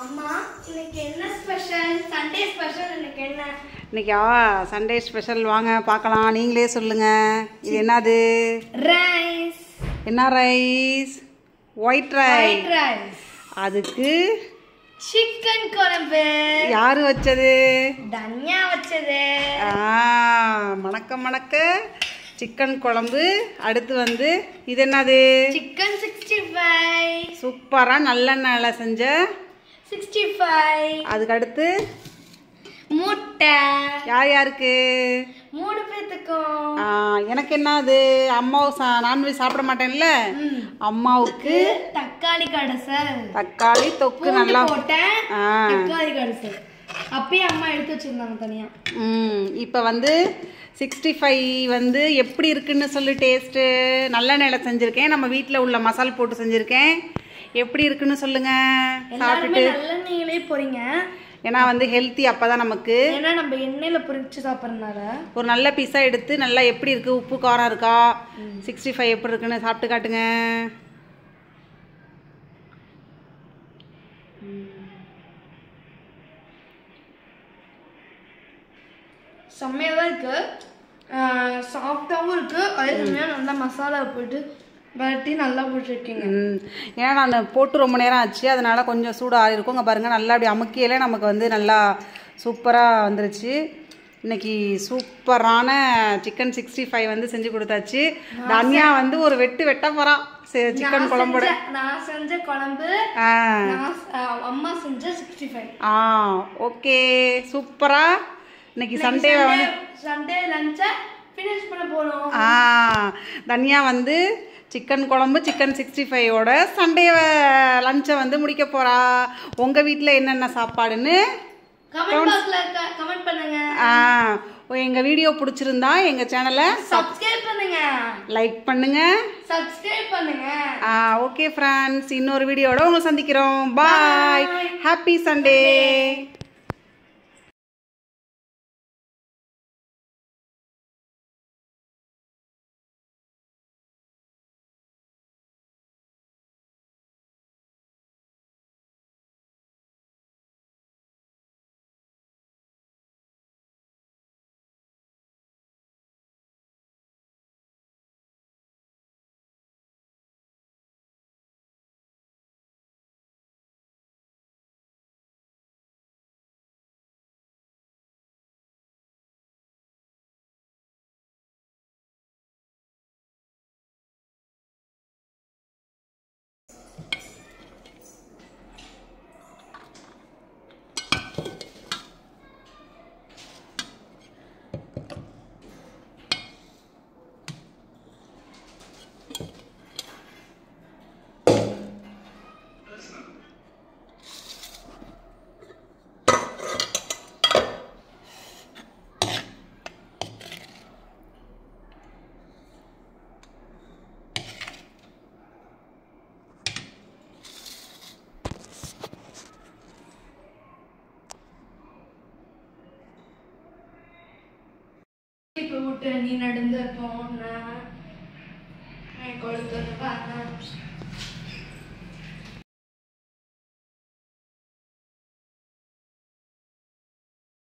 அம்மா இன்னைக்கு என்ன ஸ்பெஷல்? சண்டே ஸ்பெஷல் இன்னைக்கு என்ன? இன்னைக்கா சண்டே ஸ்பெஷல் வாங்க பார்க்கலாம். நீங்களே சொல்லுங்க. இது என்னது? ரைஸ். என்ன ரைஸ்? White rice. அதுக்கு சிக்கன் குழம்பு. யாரு வச்சது? தன்யா வச்சது. மணக்க மணக்க சிக்கன் குழம்பு. அடுத்து வந்து இது என்னது? சிக்கன் 65. சூப்பரா நல்லெண்ணெயில செஞ்ச 65. அதுக்கு அடுத்து முட்டை. யார் யாருக்கு? 3 பேத்துக்கும். எனக்கு என்னது? அம்மாவு நான்வெஜ் சாப்பிட மாட்டேன்ல, அம்மாவுக்கு தக்காளி கடைசல், தக்காளி தொக்கு நல்லா போட்டேன். தக்காளி கடைசல் அப்பயே அம்மா எடுத்து வச்சிருந்தாங்க தனியா. இப்போ வந்து 65 வந்து எப்படி இருக்குன்னு சொல்லி டேஸ்ட்டு. நல்லெண்ணெயில் செஞ்சுருக்கேன், நம்ம வீட்டில் உள்ள மசால் போட்டு செஞ்சுருக்கேன். எப்படி இருக்குன்னு சொல்லுங்க. சாப்பிட்டுட்டு நல்லெண்ணெயிலே பொரிங்க, ஏன்னா வந்து ஹெல்த்தி. அப்போ தான் நமக்கு, ஏன்னா நம்ம எண்ணெயில் பொரிச்சு சாப்பிட்றதுனால. ஒரு நல்ல பீஸாக எடுத்து நல்லா எப்படி இருக்குது, உப்பு காரம் இருக்கா, 65 எப்படி இருக்குன்னு சாப்பிட்டு காட்டுங்க. செம்மையாக தான் இருக்கு, சாஃப்டாகவும் இருக்கு. அதே சமயம் நல்லா மசாலா போட்டு வதட்டி நல்லா போட்டுருக்கீங்க. ஏன்னா நான் போட்டு ரொம்ப நேரம் ஆச்சு, அதனால கொஞ்சம் சூடு ஆறி இருக்கும். இங்கே பாருங்கள், நல்லா அப்படி அமுக்கியில நமக்கு வந்து நல்லா சூப்பராக வந்துருச்சு. இன்னைக்கு சூப்பரான சிக்கன் 65 வந்து செஞ்சு கொடுத்தாச்சு. தன்யா வந்து ஒரு வெட்ட போகிறான் சிக்கன் குழம்போட. நான் செஞ்ச குழம்பு, அம்மா செஞ்ச 65. ஓகே, சூப்பரா. இன்னைக்கு சண்டே லஞ்சை ஃபினிஷ் பண்ண போறோம். தன்யா வந்து சிக்கன் குழம்பு சிக்கன் 65ஓட சண்டே லஞ்சை வந்து முடிக்க போறா. உங்க வீட்டில் என்னென்ன சாப்பாடுன்னு கமெண்ட் பண்ணுங்க. எங்க வீடியோ பிடிச்சிருந்தா எங்க சேனலை சப்ஸ்கிரைப் பண்ணுங்க, லைக் பண்ணுங்க, சப்ஸ்கிரைப் பண்ணுங்க. ஓகே ஃப்ரெண்ட்ஸ், இன்னொரு வீடியோட உங்களை சந்திக்கிறோம். பாய், ஹாப்பி சண்டே. நீ நடந்து போன கொடுத்து